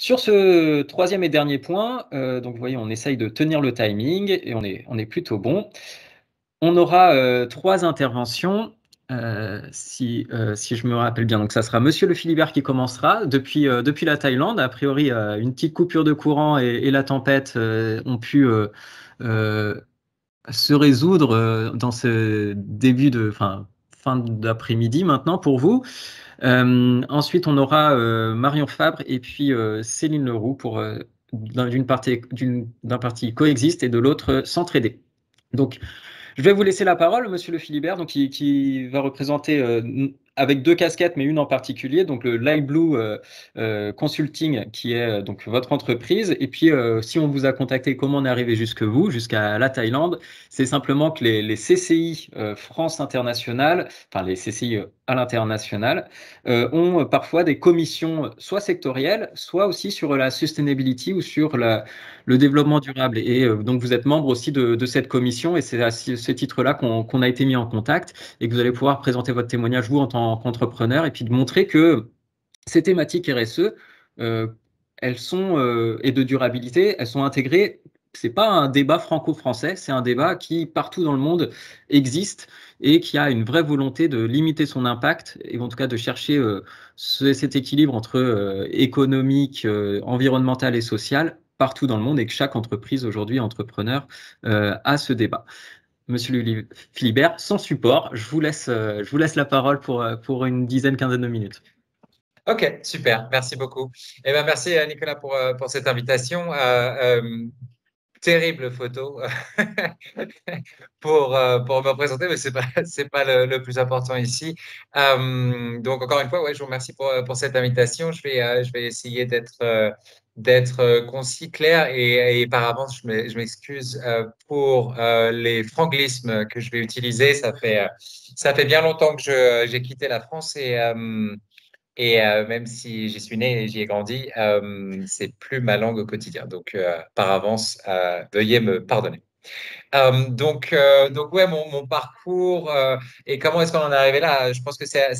Sur ce troisième et dernier point, donc vous voyez, on essaye de tenir le timing et on est plutôt bon. On aura 3 interventions, si je me rappelle bien. Donc ça sera Monsieur Le Philibert qui commencera depuis la Thaïlande. A priori, une petite coupure de courant et la tempête ont pu euh, se résoudre dans ce fin d'après-midi maintenant pour vous. Ensuite, on aura Marion Fabre et puis Céline Leroux pour d'un parti coexiste et de l'autre s'entraider. Donc, je vais vous laisser la parole, Monsieur Le Philibert, donc qui va représenter avec 2 casquettes, mais une en particulier, donc le Light Blue Consulting, qui est donc votre entreprise. Et puis, si on vous a contacté, comment on est arrivé jusque vous, jusqu'à la Thaïlande, c'est simplement que les CCI France Internationale, enfin les CCI à l'international, ont parfois des commissions soit sectorielles, soit aussi sur la sustainability ou sur le développement durable. Et donc, vous êtes membre aussi de cette commission et c'est à ce titre-là qu'on a été mis en contact et que vous allez pouvoir présenter votre témoignage, vous, en tant qu'entrepreneur, et puis de montrer que ces thématiques RSE, euh, et de durabilité, elles sont intégrées. C'est pas un débat franco-français, c'est un débat qui, partout dans le monde, existe et qui a une vraie volonté de limiter son impact et en tout cas de chercher cet équilibre entre économique, environnemental et social partout dans le monde et que chaque entreprise aujourd'hui, entrepreneur, a ce débat. Monsieur Philibert, sans support, je vous laisse la parole pour une dizaine, quinzaine de minutes. Ok, super, merci beaucoup. Eh ben, merci Nicolas pour cette invitation. Terrible photo pour me présenter, mais c'est pas le plus important ici. Donc encore une fois, ouais, je vous remercie pour cette invitation. Je vais essayer d'être concis, clair et par avance, je m'excuse pour les franclismes que je vais utiliser. Ça fait bien longtemps que j'ai quitté la France et même si j'y suis né et j'y ai grandi, c'est plus ma langue au quotidien. Donc, par avance, veuillez me pardonner. Donc ouais, mon parcours et comment est-ce qu'on en est arrivé là? Je pense que ça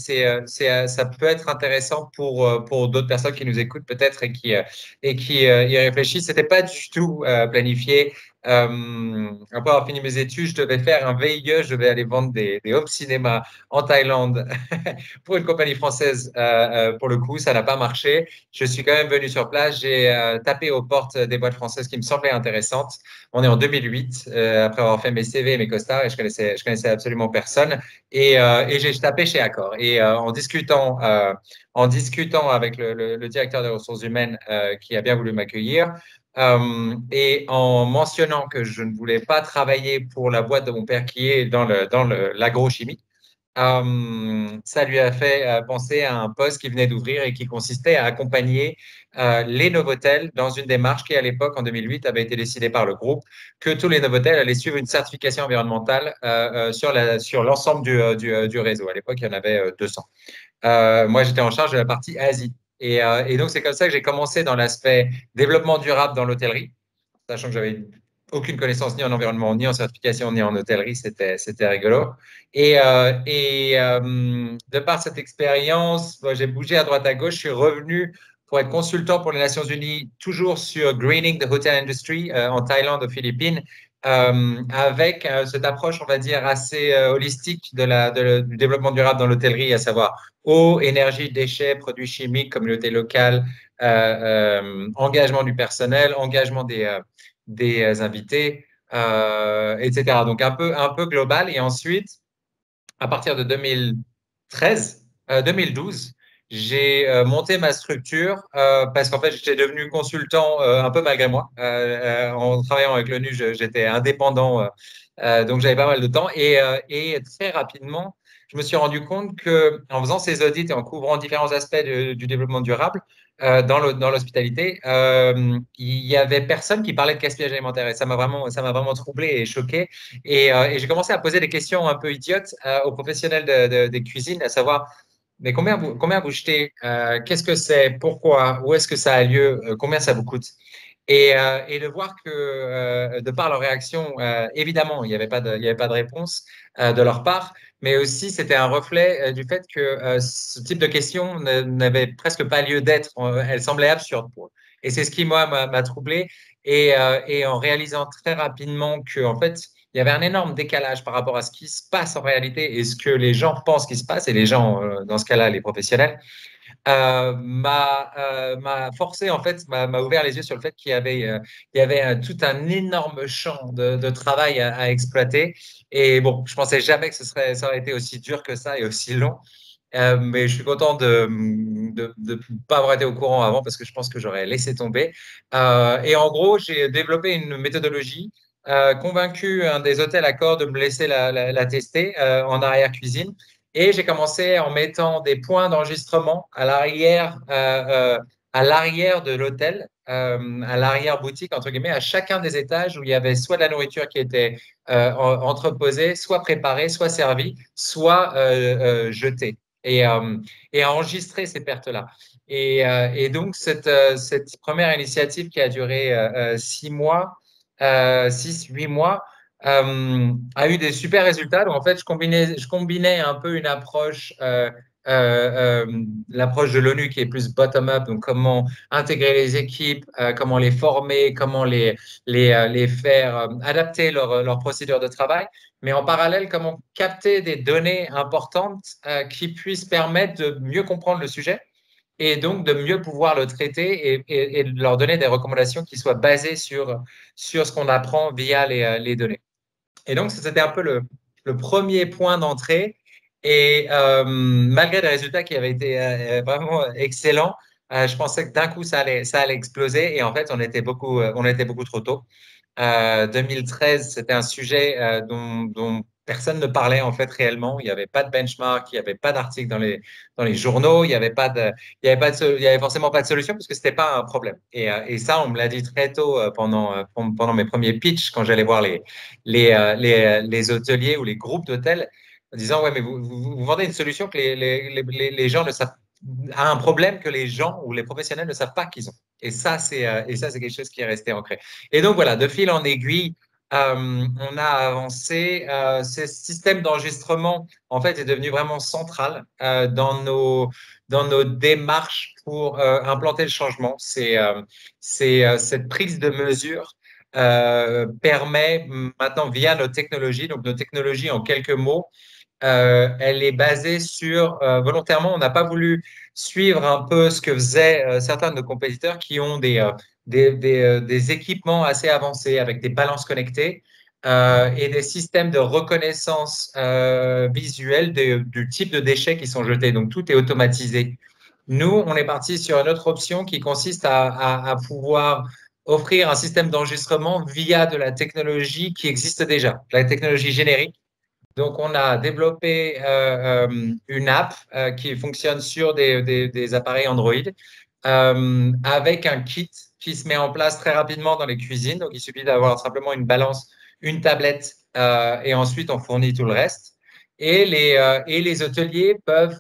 peut être intéressant pour d'autres personnes qui nous écoutent peut-être et qui y réfléchissent. C'était pas du tout planifié. Après avoir fini mes études, je devais faire un VIE, je devais aller vendre des home cinéma en Thaïlande pour une compagnie française. Pour le coup, ça n'a pas marché. Je suis quand même venu sur place. J'ai tapé aux portes des boîtes françaises qui me semblaient intéressantes. On est en 2008, après avoir fait mes CV et mes costards, et je connaissais absolument personne. Et j'ai tapé chez Accor. Et en discutant avec le directeur des ressources humaines qui a bien voulu m'accueillir, et en mentionnant que je ne voulais pas travailler pour la boîte de mon père qui est dans l'agrochimie, ça lui a fait penser à un poste qui venait d'ouvrir et qui consistait à accompagner les Novotel dans une démarche qui, à l'époque, en 2008, avait été décidée par le groupe, que tous les Novotel allaient suivre une certification environnementale sur l'ensemble du réseau. À l'époque, il y en avait 200. Moi, j'étais en charge de la partie Asie. Et donc, c'est comme ça que j'ai commencé dans l'aspect développement durable dans l'hôtellerie, sachant que j'avais aucune connaissance ni en environnement, ni en certification, ni en hôtellerie, c'était rigolo. De par cette expérience, bon, j'ai bougé à droite à gauche, je suis revenu pour être consultant pour les Nations Unies, toujours sur Greening the Hotel Industry en Thaïlande, aux Philippines, avec cette approche, on va dire, assez holistique du développement durable dans l'hôtellerie, à savoir eau, énergie, déchets, produits chimiques, communauté locale, engagement du personnel, engagement des invités, etc. Donc un peu global. Et ensuite, à partir de 2013, 2012, j'ai monté ma structure parce qu'en fait, j'étais devenu consultant un peu malgré moi. En travaillant avec l'ONU, j'étais indépendant, donc j'avais pas mal de temps. Et très rapidement, je me suis rendu compte que en faisant ces audits et en couvrant différents aspects du développement durable dans l'hospitalité, il y avait personne qui parlait de gaspillage alimentaire. Et ça m'a vraiment troublé et choqué. Et j'ai commencé à poser des questions un peu idiotes aux professionnels des cuisines, à savoir, mais combien vous jetez? Qu'est-ce que c'est? Pourquoi? Où est-ce que ça a lieu? Combien ça vous coûte? Et de voir que, de par leur réaction, évidemment, il y avait pas de réponse de leur part, mais aussi c'était un reflet du fait que ce type de questions n'avait presque pas lieu d'être. Elles semblaient absurdes pour eux. Et c'est ce qui, moi, m'a troublé. Et en réalisant très rapidement que, en fait, il y avait un énorme décalage par rapport à ce qui se passe en réalité et ce que les gens pensent qui se passe, et les gens, dans ce cas-là, les professionnels, m'a forcé, en fait, m'a ouvert les yeux sur le fait il y avait tout un énorme champ de travail à exploiter. Et bon, je pensais jamais que ça aurait été aussi dur que ça et aussi long. Mais je suis content de ne pas avoir été au courant avant parce que je pense que j'aurais laissé tomber. Et en gros, j'ai développé une méthodologie, convaincu un des hôtels Accor de me laisser la tester en arrière-cuisine. Et j'ai commencé en mettant des points d'enregistrement à l'arrière de l'hôtel, à l'arrière-boutique, entre guillemets, à chacun des étages où il y avait soit de la nourriture qui était entreposée, soit préparée, soit servie, soit jetée et et à enregistrer ces pertes-là. Et donc, cette première initiative qui a duré 6 mois, 6, 8 mois, a eu des super résultats. Donc, en fait, je combinais un peu une approche, l'approche de l'ONU qui est plus bottom-up, donc comment intégrer les équipes, comment les former, comment les faire adapter leur procédure de travail, mais en parallèle, comment capter des données importantes qui puissent permettre de mieux comprendre le sujet et donc de mieux pouvoir le traiter et de leur donner des recommandations qui soient basées sur ce qu'on apprend via les données. Et donc, c'était un peu le premier point d'entrée. Et malgré des résultats qui avaient été vraiment excellents, je pensais que d'un coup, ça allait exploser. Et en fait, on était beaucoup trop tôt. 2013, c'était un sujet dont personne ne parlait en fait réellement. Il n'y avait pas de benchmark, il n'y avait pas d'article dans les journaux, il y avait forcément pas de solution parce que c'était pas un problème. Et ça, on me l'a dit très tôt pendant mes premiers pitchs quand j'allais voir les hôteliers ou les groupes d'hôtels en disant, ouais, mais vous vendez une solution que les gens ne savent, à un problème que les gens ou les professionnels ne savent pas qu'ils ont. Et ça, c'est quelque chose qui est resté ancré. Et donc voilà, de fil en aiguille, on a avancé. Ce système d'enregistrement, en fait, est devenu vraiment central dans nos démarches pour implanter le changement. Cette prise de mesure permet maintenant, via nos technologies, donc nos technologies en quelques mots, elle est basée sur, volontairement, on n'a pas voulu suivre un peu ce que faisaient certains de nos compétiteurs qui ont des équipements assez avancés avec des balances connectées et des systèmes de reconnaissance visuelle du type de déchets qui sont jetés. Donc, tout est automatisé. Nous, on est parti sur une autre option qui consiste à pouvoir offrir un système d'enregistrement via de la technologie qui existe déjà, la technologie générique. Donc, on a développé une app qui fonctionne sur des appareils Android avec un kit qui se met en place très rapidement dans les cuisines. Donc, il suffit d'avoir simplement une balance, une tablette et ensuite on fournit tout le reste. Et les hôteliers peuvent,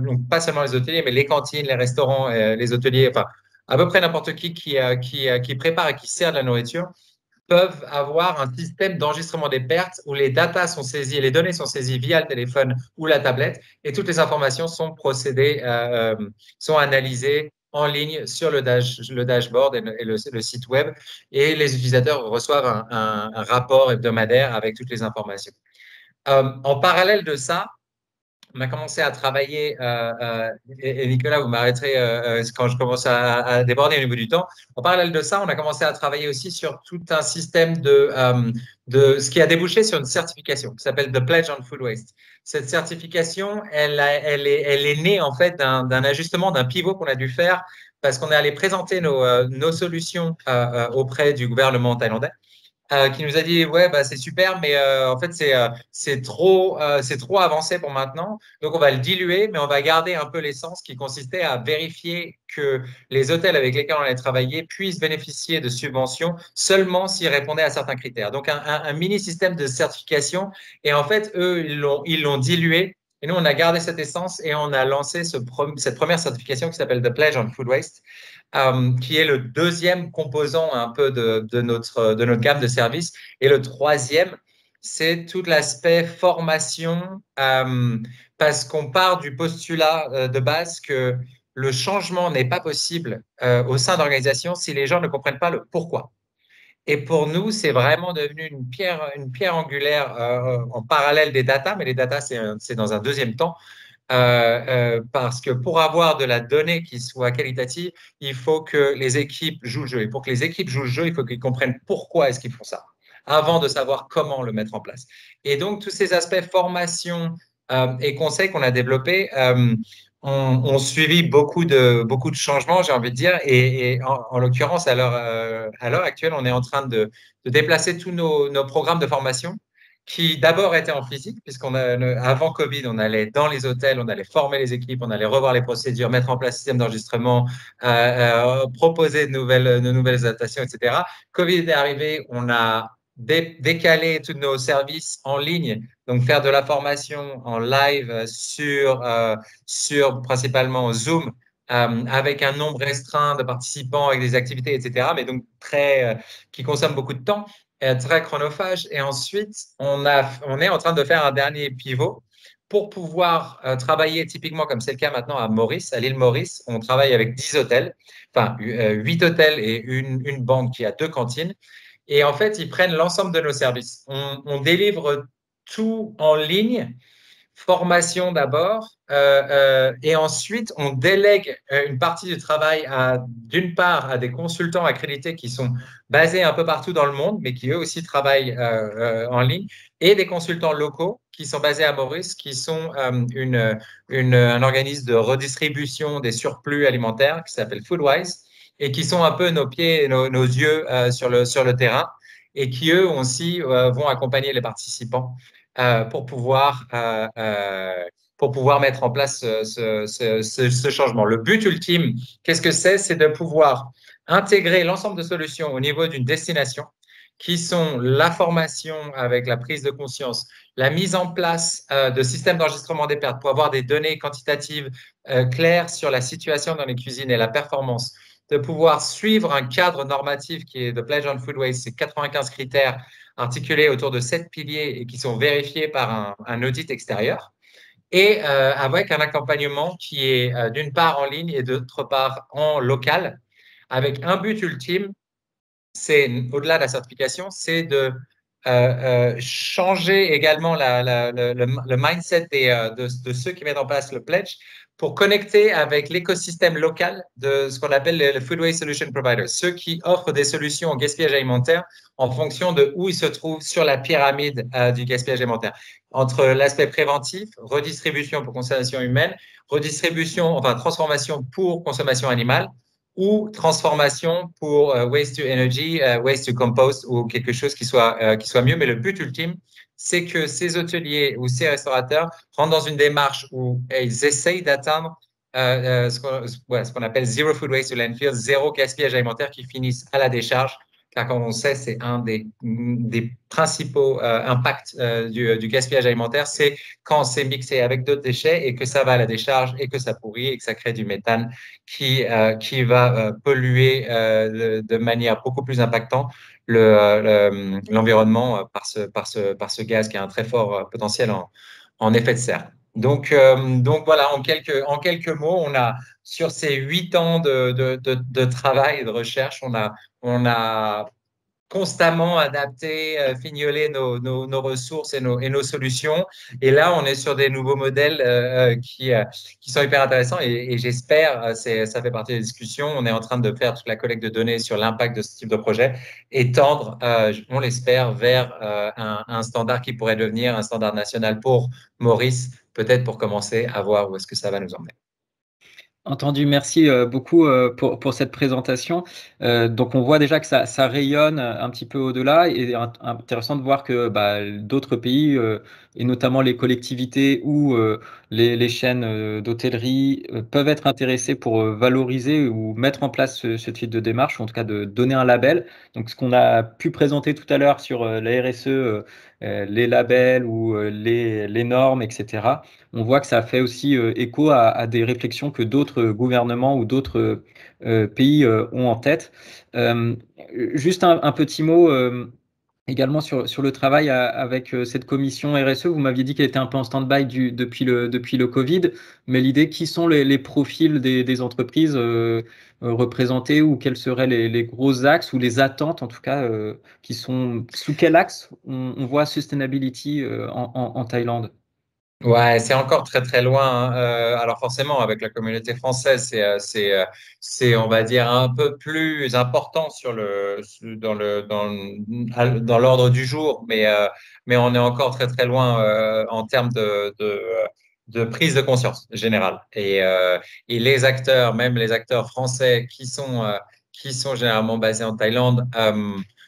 donc pas seulement les hôteliers, mais les cantines, les restaurants, les hôteliers, enfin à peu près n'importe qui prépare et qui sert de la nourriture peuvent avoir un système d'enregistrement des pertes où les datas sont saisies, les données sont saisies via le téléphone ou la tablette et toutes les informations sont sont analysées en ligne sur le dashboard et le site web et les utilisateurs reçoivent un rapport hebdomadaire avec toutes les informations. En parallèle de ça, on a commencé à travailler, et Nicolas, vous m'arrêterez quand je commence à déborder au niveau du temps. En parallèle de ça, on a commencé à travailler aussi sur tout un système de ce qui a débouché sur une certification qui s'appelle The Pledge on Food Waste. Cette certification, elle est née en fait d'un ajustement, d'un pivot qu'on a dû faire parce qu'on est allé présenter nos solutions auprès du gouvernement thaïlandais qui nous a dit ouais bah c'est super mais en fait c'est trop avancé pour maintenant donc on va le diluer mais on va garder un peu l'essence qui consistait à vérifier que les hôtels avec lesquels on allait travailler puissent bénéficier de subventions seulement s'ils répondaient à certains critères donc un mini système de certification et en fait eux ils l'ont dilué et nous on a gardé cette essence et on a lancé cette première certification qui s'appelle The Pledge on Food Waste qui est le deuxième composant un peu de notre gamme de services. Et le troisième, c'est tout l'aspect formation, parce qu'on part du postulat de base que le changement n'est pas possible au sein d'organisations si les gens ne comprennent pas le pourquoi. Et pour nous, c'est vraiment devenu une pierre angulaire en parallèle des data, mais les data, c'est dans un deuxième temps. Parce que pour avoir de la donnée qui soit qualitative, il faut que les équipes jouent le jeu. Et pour que les équipes jouent le jeu, il faut qu'ils comprennent pourquoi est-ce qu'ils font ça, avant de savoir comment le mettre en place. Et donc, tous ces aspects formation et conseils qu'on a développés ont suivi beaucoup de changements, j'ai envie de dire. Et en l'occurrence, à l'heure actuelle, on est en train de déplacer tous nos programmes de formation qui d'abord était en physique, avant Covid, on allait dans les hôtels, on allait former les équipes, on allait revoir les procédures, mettre en place un système d'enregistrement, proposer de nouvelles adaptations, etc. Covid est arrivé, on a décalé tous nos services en ligne, donc faire de la formation en live sur principalement Zoom, avec un nombre restreint de participants, avec des activités, etc., mais donc qui consomme beaucoup de temps, très chronophage. Et ensuite, on est en train de faire un dernier pivot pour pouvoir travailler typiquement comme c'est le cas maintenant à Maurice, à l'île Maurice. On travaille avec 10 hôtels, enfin 8 hôtels et une banque qui a 2 cantines. Et en fait, ils prennent l'ensemble de nos services. On délivre tout en ligne, formation d'abord, et ensuite on délègue une partie du travail d'une part à des consultants accrédités qui sont basés un peu partout dans le monde, mais qui eux aussi travaillent en ligne, et des consultants locaux qui sont basés à Maurice, qui sont un organisme de redistribution des surplus alimentaires qui s'appelle Foodwise, et qui sont un peu nos pieds et nos yeux sur le terrain, et qui eux aussi vont accompagner les participants euh, pour pouvoir, euh, euh, pour pouvoir mettre en place ce changement. Le but ultime, qu'est-ce que c'est? C'est de pouvoir intégrer l'ensemble de solutions au niveau d'une destination qui sont la formation avec la prise de conscience, la mise en place de systèmes d'enregistrement des pertes pour avoir des données quantitatives claires sur la situation dans les cuisines et la performance, de pouvoir suivre un cadre normatif qui est de Pledge on Food Waste, c'est 95 critères articulés autour de 7 piliers et qui sont vérifiés par un audit extérieur, et avec un accompagnement qui est d'une part en ligne et d'autre part en local, avec un but ultime, c'est au-delà de la certification, c'est de changer également le mindset de ceux qui mettent en place le pledge pour connecter avec l'écosystème local de ce qu'on appelle le Food Waste Solution Providers, ceux qui offrent des solutions au gaspillage alimentaire en fonction de où ils se trouvent sur la pyramide du gaspillage alimentaire, entre l'aspect préventif, redistribution pour consommation humaine, redistribution, enfin transformation pour consommation animale, ou transformation pour waste to energy, waste to compost ou quelque chose qui soit mieux. Mais le but ultime, c'est que ces hôteliers ou ces restaurateurs rentrent dans une démarche où ils essayent d'atteindre ce qu'on appelle zero food waste to landfill, zéro gaspillage alimentaire qui finisse à la décharge. Car comme on sait, c'est un des principaux impacts du gaspillage alimentaire, c'est quand c'est mixé avec d'autres déchets et que ça va à la décharge et que ça pourrit et que ça crée du méthane qui va polluer de manière beaucoup plus impactante l'environnement par ce gaz qui a un très fort potentiel en effet de serre. Donc voilà, en quelques mots, on a sur ces 8 ans de travail et de recherche, on a constamment adapté, fignoler nos ressources et nos solutions. Et là, on est sur des nouveaux modèles qui sont hyper intéressants et j'espère, ça fait partie des discussions, on est en train de faire toute la collecte de données sur l'impact de ce type de projet et tendre, on l'espère, vers un standard qui pourrait devenir un standard national pour Maurice, peut-être pour commencer à voir où est-ce que ça va nous emmener. Entendu, merci beaucoup pour cette présentation. Donc on voit déjà que ça rayonne un petit peu au-delà et intéressant de voir que bah, d'autres pays et notamment les collectivités ou les chaînes d'hôtellerie peuvent être intéressés pour valoriser ou mettre en place ce type de démarche, ou en tout cas de donner un label. Donc ce qu'on a pu présenter tout à l'heure sur la RSE, les labels ou les normes, etc. On voit que ça fait aussi écho à des réflexions que d'autres gouvernements ou d'autres pays ont en tête. Euh, Juste un petit mot. également sur le travail avec cette commission RSE. Vous m'aviez dit qu'elle était un peu en stand-by depuis le Covid, mais l'idée, qui sont les profils des entreprises représentées, ou quels seraient les gros axes ou les attentes, en tout cas, qui sont sous quel axe on voit sustainability en Thaïlande? Ouais, c'est encore très très loin, hein. Alors forcément, avec la communauté française, c'est, on va dire, un peu plus important dans l'ordre du jour, mais on est encore très très loin en termes de prise de conscience générale. Et les acteurs, même les acteurs français qui sont généralement basés en Thaïlande,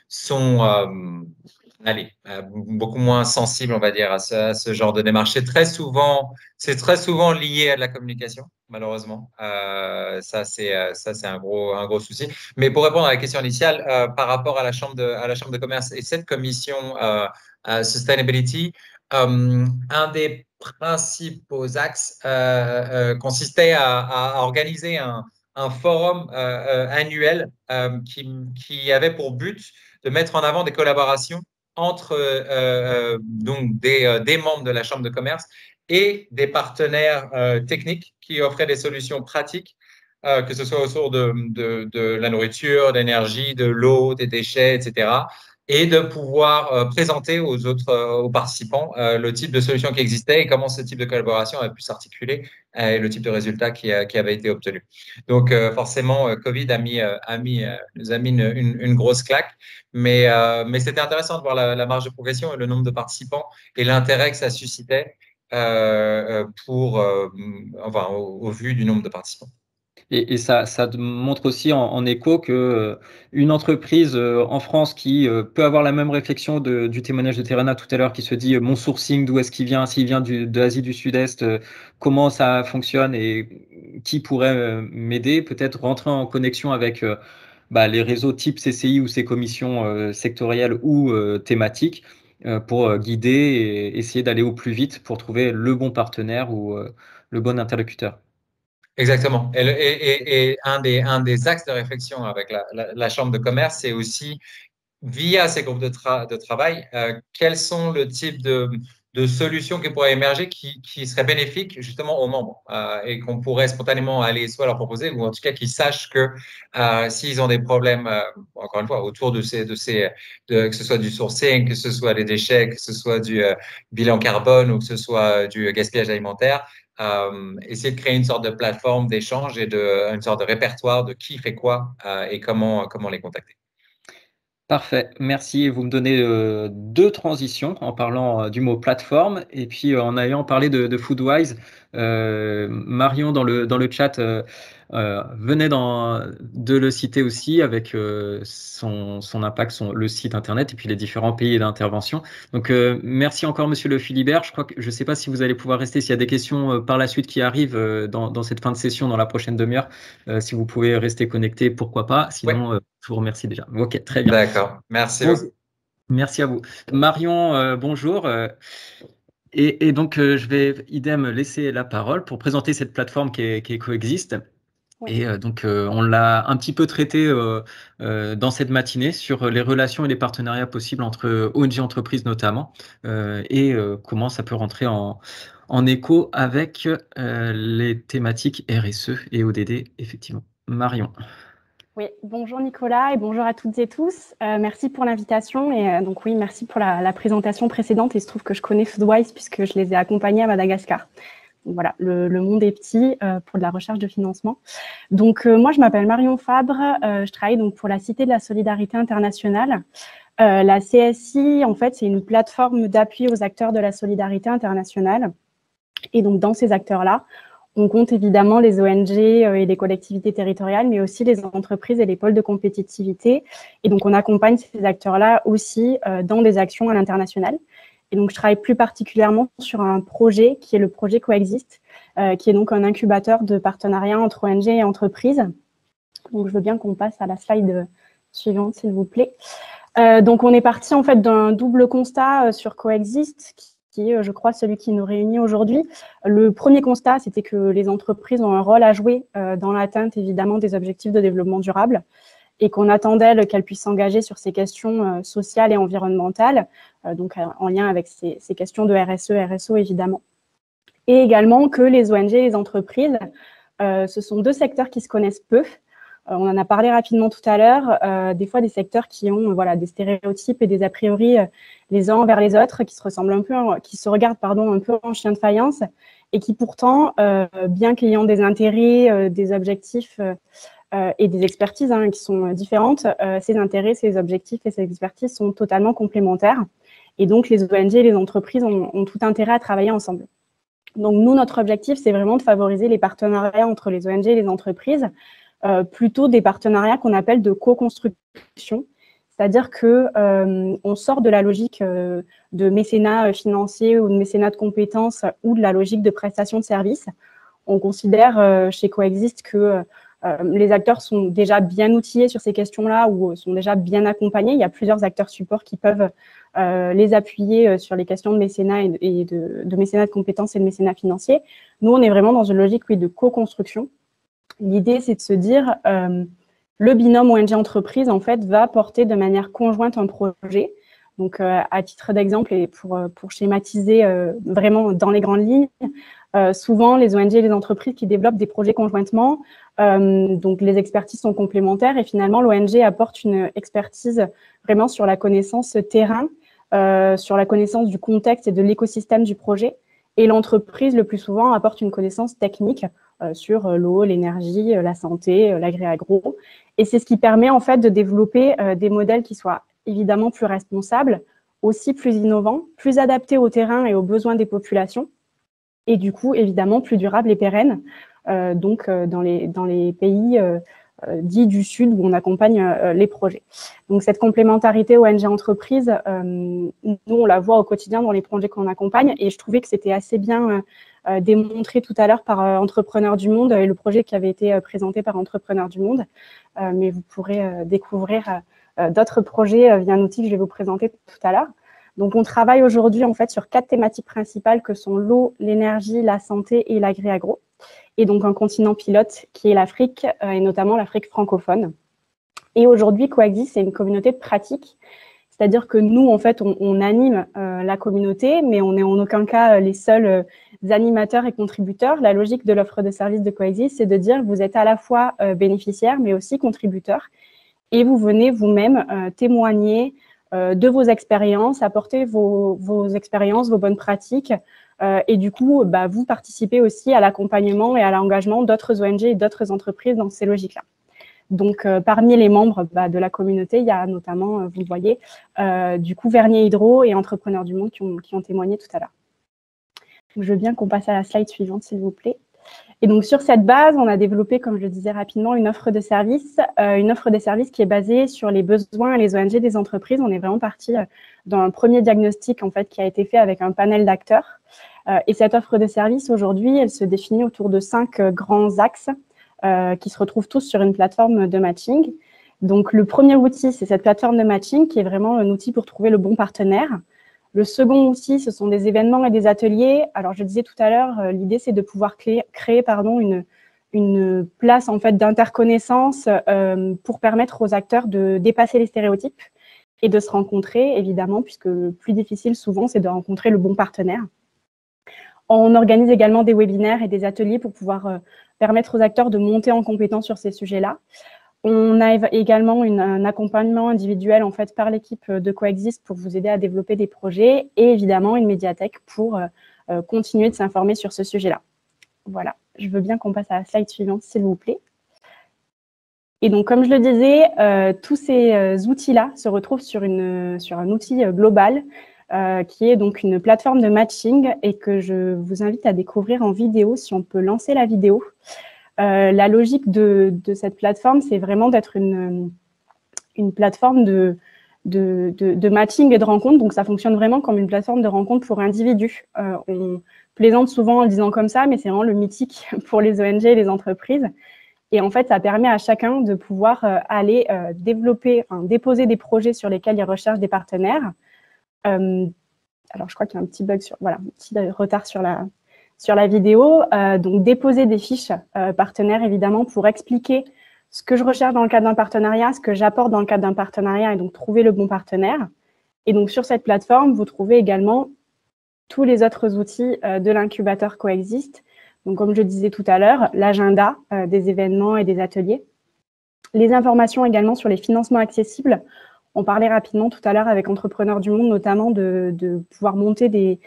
sont allez, beaucoup moins sensible, on va dire, à ce genre de démarche. C'est très souvent lié à de la communication, malheureusement. Ça, c'est un gros souci. Mais pour répondre à la question initiale, par rapport à la chambre de commerce et cette commission sustainability, un des principaux axes consistait à organiser un forum annuel qui avait pour but de mettre en avant des collaborations entre donc des membres de la Chambre de commerce et des partenaires techniques qui offraient des solutions pratiques, que ce soit autour de la nourriture, de l'énergie, de l'eau, des déchets, etc. Et de pouvoir présenter aux participants le type de solution qui existait et comment ce type de collaboration avait pu s'articuler et le type de résultat qui avait été obtenu. Donc forcément, Covid nous a mis une grosse claque. Mais c'était intéressant de voir la marge de progression et le nombre de participants et l'intérêt que ça suscitait enfin, au vu du nombre de participants. Et ça te montre aussi en écho que une entreprise en France qui peut avoir la même réflexion du témoignage de Terena tout à l'heure, qui se dit mon sourcing, d'où est-ce qu'il vient, s'il vient de l'Asie du Sud-Est, comment ça fonctionne et qui pourrait m'aider, peut-être rentrer en connexion avec les réseaux type CCI ou ces commissions sectorielles ou thématiques pour guider et essayer d'aller au plus vite pour trouver le bon partenaire ou le bon interlocuteur. Exactement. Et un des axes de réflexion avec la Chambre de commerce, c'est aussi via ces groupes de travail, quels sont le type de solutions qui pourraient émerger qui seraient bénéfiques justement aux membres et qu'on pourrait spontanément aller soit leur proposer ou en tout cas qu'ils sachent que s'ils ont des problèmes, encore une fois, autour que ce soit du sourcing, que ce soit des déchets, que ce soit du bilan carbone ou que ce soit du gaspillage alimentaire, essayer de créer une sorte de plateforme d'échange et une sorte de répertoire de qui fait quoi et comment les contacter. Parfait, merci. Vous me donnez deux transitions en parlant du mot plateforme et puis en ayant parlé de Foodwise. Marion dans le chat venait de le citer aussi avec son impact, le site internet et puis les différents pays d'intervention. Donc merci encore Monsieur Le Philibert. Je ne sais pas si vous allez pouvoir rester, s'il y a des questions par la suite qui arrivent dans cette fin de session, dans la prochaine demi-heure. Si vous pouvez rester connecté, pourquoi pas. Oui, Sinon, je vous remercie déjà. Ok, très bien. d'accord. Merci Bon, beaucoup. merci à vous. Marion, bonjour. Et donc, je vais idem laisser la parole pour présenter cette plateforme qui est Coexiste. Ouais. Et donc, on l'a un petit peu traité dans cette matinée sur les relations et les partenariats possibles entre ONG entreprises notamment, et comment ça peut rentrer en écho avec les thématiques RSE et ODD, effectivement. Marion. Oui, bonjour Nicolas et bonjour à toutes et tous. Merci pour l'invitation et donc oui, merci pour la présentation précédente. Et il se trouve que je connais Foodwise puisque je les ai accompagnés à Madagascar. Donc voilà, le monde est petit pour de la recherche de financement. Donc moi, je m'appelle Marion Fabre, je travaille donc pour la Cité de la Solidarité Internationale. La CSI, en fait, c'est une plateforme d'appui aux acteurs de la solidarité internationale. Et donc dans ces acteurs-là, on compte évidemment les ONG et les collectivités territoriales, mais aussi les entreprises et les pôles de compétitivité. Et donc, on accompagne ces acteurs-là aussi dans des actions à l'international. Et donc, je travaille plus particulièrement sur un projet qui est le projet Coexiste, qui est donc un incubateur de partenariat entre ONG et entreprises. Donc, je veux bien qu'on passe à la slide suivante, s'il vous plaît. Donc, on est parti en fait d'un double constat sur Coexiste, qui est, je crois, celui qui nous réunit aujourd'hui. Le premier constat, c'était que les entreprises ont un rôle à jouer dans l'atteinte, évidemment, des objectifs de développement durable. et qu'on attend d'elle qu'elle puisse s'engager sur ces questions sociales et environnementales, donc en lien avec ces questions de RSE, RSO évidemment. Et également que les ONG et les entreprises, ce sont deux secteurs qui se connaissent peu. On en a parlé rapidement tout à l'heure, des fois des secteurs qui ont des stéréotypes et des a priori les uns envers les autres, qui se ressemblent un peu, qui se regardent un peu en chien de faïence, et qui pourtant, bien qu'ayant des intérêts, des objectifs et des expertises qui sont différentes, ces intérêts, ces objectifs et ces expertises sont totalement complémentaires. Et donc, les ONG et les entreprises ont tout intérêt à travailler ensemble. Donc, nous, notre objectif, c'est vraiment de favoriser les partenariats entre les ONG et les entreprises, plutôt des partenariats qu'on appelle de co-construction. C'est-à-dire qu'on sort de la logique de mécénat financier ou de mécénat de compétences ou de la logique de prestation de services. On considère chez Coexist que les acteurs sont déjà bien outillés sur ces questions-là ou sont déjà bien accompagnés. Il y a plusieurs acteurs supports qui peuvent les appuyer sur les questions de mécénat et de mécénat de compétences et de mécénat financier. Nous, on est vraiment dans une logique de co-construction. L'idée, c'est de se dire le binôme ONG-entreprise, en fait, va porter de manière conjointe un projet. Donc, à titre d'exemple et pour schématiser vraiment dans les grandes lignes, souvent, les ONG et les entreprises qui développent des projets conjointement, donc les expertises sont complémentaires et finalement, l'ONG apporte une expertise vraiment sur la connaissance terrain, sur la connaissance du contexte et de l'écosystème du projet. Et l'entreprise, le plus souvent, apporte une connaissance technique sur l'eau, l'énergie, la santé, l'agri-agro. Et c'est ce qui permet en fait de développer des modèles qui soient évidemment plus responsables, aussi plus innovants, plus adaptés au terrain et aux besoins des populations, et du coup, évidemment, plus durables et pérennes, dans les pays dits du Sud où on accompagne les projets. Donc, cette complémentarité ONG-entreprise, nous, on la voit au quotidien dans les projets qu'on accompagne, et je trouvais que c'était assez bien démontré tout à l'heure par Entrepreneurs du Monde et le projet qui avait été présenté par Entrepreneurs du Monde. Mais vous pourrez découvrir d'autres projets via un outil que je vais vous présenter tout à l'heure. Donc, on travaille aujourd'hui en fait sur 4 thématiques principales que sont l'eau, l'énergie, la santé et l'agri-agro. Et donc, un continent pilote qui est l'Afrique et notamment l'Afrique francophone. Et aujourd'hui, Coexist, c'est une communauté de pratique. C'est-à-dire que nous, en fait, on anime la communauté, mais on n'est en aucun cas les seuls animateurs et contributeurs. La logique de l'offre de service de Coexist, c'est de dire que vous êtes à la fois bénéficiaire, mais aussi contributeur. Et vous venez vous-même témoigner de vos expériences, apporter vos expériences, vos bonnes pratiques. Et du coup, vous participez aussi à l'accompagnement et à l'engagement d'autres ONG et d'autres entreprises dans ces logiques-là. Donc, parmi les membres de la communauté, il y a notamment, vous le voyez, du coup, Vernier Hydro et Entrepreneurs du Monde qui ont témoigné tout à l'heure. Je veux bien qu'on passe à la slide suivante, s'il vous plaît. Et donc, sur cette base, on a développé, comme je le disais rapidement, une offre de service qui est basée sur les besoins et les ONG des entreprises. On est vraiment parti dans un premier diagnostic, en fait, qui a été fait avec un panel d'acteurs. Et cette offre de service, aujourd'hui, elle se définit autour de 5 grands axes qui se retrouvent tous sur une plateforme de matching. Donc, le premier outil, c'est cette plateforme de matching qui est vraiment un outil pour trouver le bon partenaire. Le second outil, ce sont des événements et des ateliers. Alors, je disais tout à l'heure, l'idée, c'est de pouvoir créer une place en fait d'interconnaissance pour permettre aux acteurs de dépasser les stéréotypes et de se rencontrer, évidemment, puisque le plus difficile, souvent, c'est de rencontrer le bon partenaire. On organise également des webinaires et des ateliers pour pouvoir permettre aux acteurs de monter en compétence sur ces sujets-là. On a également un accompagnement individuel en fait par l'équipe de Coexist pour vous aider à développer des projets et évidemment une médiathèque pour continuer de s'informer sur ce sujet-là. Voilà, je veux bien qu'on passe à la slide suivante, s'il vous plaît. Et donc, comme je le disais, tous ces outils-là se retrouvent sur un outil global qui est donc une plateforme de matching et que je vous invite à découvrir en vidéo si on peut lancer la vidéo. La logique de cette plateforme, c'est vraiment d'être une plateforme de matching et de rencontre. Donc, ça fonctionne vraiment comme une plateforme de rencontre pour individus. On plaisante souvent en le disant comme ça, mais c'est vraiment le mythique pour les ONG et les entreprises. Et en fait, ça permet à chacun de pouvoir aller déposer des projets sur lesquels ils recherchent des partenaires. Alors, je crois qu'il y a un petit bug un petit retard sur la vidéo. Donc, déposer des fiches partenaires, évidemment, pour expliquer ce que je recherche dans le cadre d'un partenariat, ce que j'apporte dans le cadre d'un partenariat, et donc trouver le bon partenaire. Et donc, sur cette plateforme, vous trouvez également tous les autres outils de l'incubateur Coexiste. Donc, comme je disais tout à l'heure, l'agenda des événements et des ateliers. Les informations également sur les financements accessibles. On parlait rapidement tout à l'heure avec Entrepreneurs du Monde, notamment de pouvoir monter des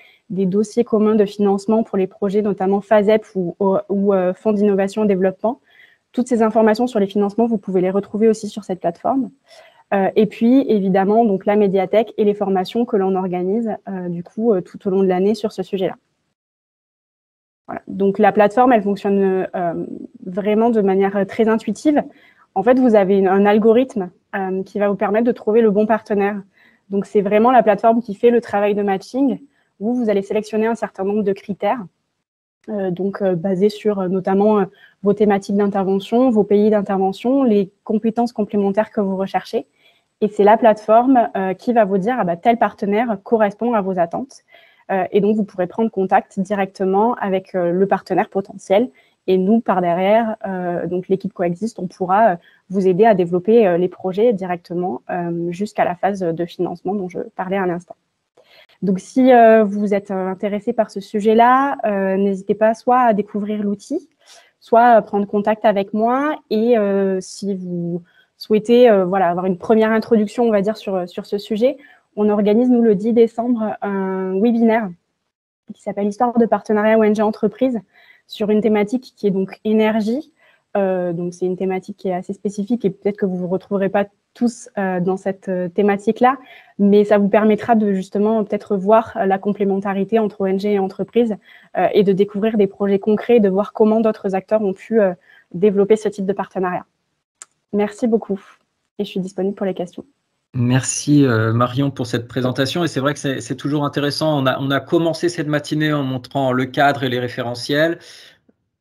dossiers communs de financement pour les projets, notamment FASEP ou Fonds d'innovation et développement. Toutes ces informations sur les financements, vous pouvez les retrouver aussi sur cette plateforme. Et puis, évidemment, donc, la médiathèque et les formations que l'on organise, du coup, tout au long de l'année sur ce sujet-là. Voilà. Donc, la plateforme, elle fonctionne vraiment de manière très intuitive. En fait, vous avez un algorithme qui va vous permettre de trouver le bon partenaire. Donc, c'est vraiment la plateforme qui fait le travail de matching, où vous allez sélectionner un certain nombre de critères, basés sur notamment vos thématiques d'intervention, vos pays d'intervention, les compétences complémentaires que vous recherchez. Et c'est la plateforme qui va vous dire tel partenaire correspond à vos attentes. Et donc, vous pourrez prendre contact directement avec le partenaire potentiel. Et nous, par derrière, donc l'équipe Coexiste, on pourra vous aider à développer les projets directement jusqu'à la phase de financement dont je parlais à l'instant. Donc, si vous êtes intéressé par ce sujet-là, n'hésitez pas soit à découvrir l'outil, soit à prendre contact avec moi. Et si vous souhaitez avoir une première introduction, on va dire, sur ce sujet, on organise, nous, le 10 décembre, un webinaire qui s'appelle « Histoire de partenariat ONG Entreprise » sur une thématique qui est donc énergie. Donc, c'est une thématique qui est assez spécifique et peut-être que vous ne vous retrouverez pas tous dans cette thématique-là, mais ça vous permettra de justement peut-être voir la complémentarité entre ONG et entreprise et de découvrir des projets concrets, de voir comment d'autres acteurs ont pu développer ce type de partenariat. Merci beaucoup et je suis disponible pour les questions. Merci Marion pour cette présentation, et c'est vrai que c'est toujours intéressant. On a commencé cette matinée en montrant le cadre et les référentiels,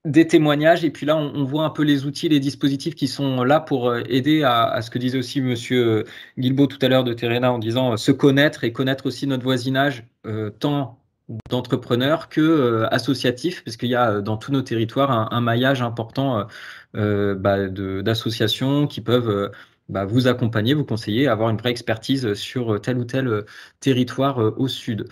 des témoignages, et puis là on voit un peu les outils, les dispositifs qui sont là pour aider à ce que disait aussi Monsieur Guilbault tout à l'heure de Terena, en disant se connaître et connaître aussi notre voisinage, tant d'entrepreneurs que associatifs, parce qu'il y a dans tous nos territoires un maillage important d'associations qui peuvent vous accompagner, vous conseiller, avoir une vraie expertise sur tel ou tel territoire au sud.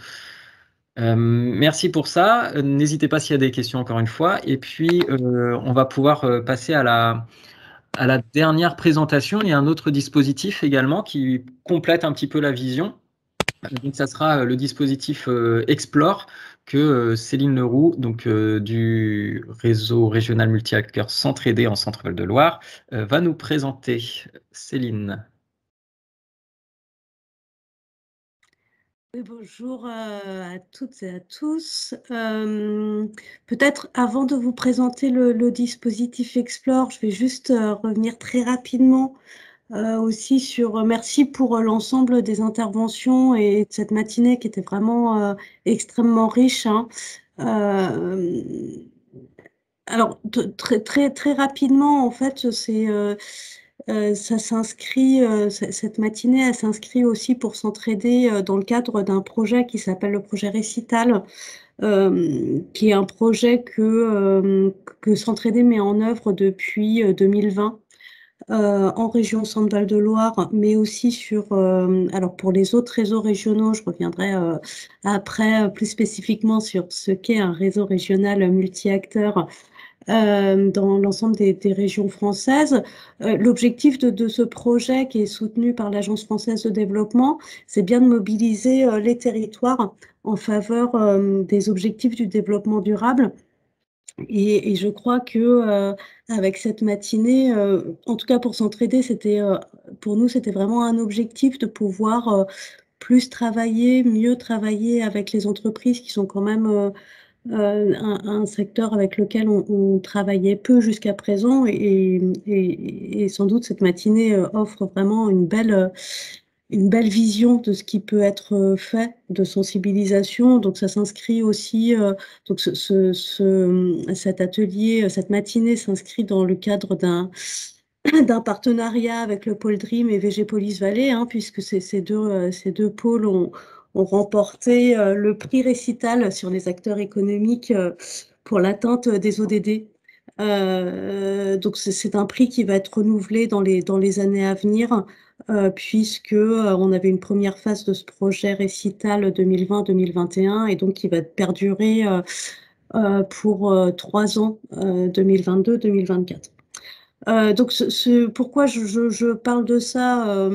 Merci pour ça. N'hésitez pas s'il y a des questions encore une fois. Et puis, on va pouvoir passer à la dernière présentation. Il y a un autre dispositif également qui complète un petit peu la vision. Donc, ça sera le dispositif Explore que Céline Leroux, donc, du réseau régional multi-acteurs Centre-Aidé en Centre-Val de Loire, va nous présenter. Céline. Oui, bonjour à toutes et à tous. Peut-être avant de vous présenter le dispositif Explore, je vais juste revenir très rapidement aussi sur merci pour l'ensemble des interventions et de cette matinée qui était vraiment extrêmement riche, hein. Alors, très rapidement, en fait, ça s'inscrit, cette matinée, elle s'inscrit aussi pour s'entraider dans le cadre d'un projet qui s'appelle le projet Récital, qui est un projet que Centre-Aidé met en œuvre depuis 2020. En région Centre-Val de Loire, mais aussi alors pour les autres réseaux régionaux, je reviendrai après plus spécifiquement sur ce qu'est un réseau régional multi-acteurs dans l'ensemble des régions françaises. L'objectif de ce projet qui est soutenu par l'Agence française de développement, c'est bien de mobiliser les territoires en faveur des objectifs du développement durable. Et je crois que avec cette matinée, en tout cas pour Centre-Aidé, pour nous, c'était vraiment un objectif de pouvoir plus travailler, mieux travailler avec les entreprises qui sont quand même un secteur avec lequel on travaillait peu jusqu'à présent, et sans doute cette matinée offre vraiment une belle vision de ce qui peut être fait de sensibilisation. Donc ça s'inscrit aussi, donc cet atelier, cette matinée s'inscrit dans le cadre d'un partenariat avec le pôle Dream et VG Police Vallée, hein, puisque ces deux pôles ont remporté le prix Récital sur les acteurs économiques pour l'atteinte des ODD. Donc c'est un prix qui va être renouvelé dans les années à venir, puisque on avait une première phase de ce projet récital 2020-2021 et donc qui va perdurer pour 3 ans, 2022-2024. Donc, pourquoi je parle de ça,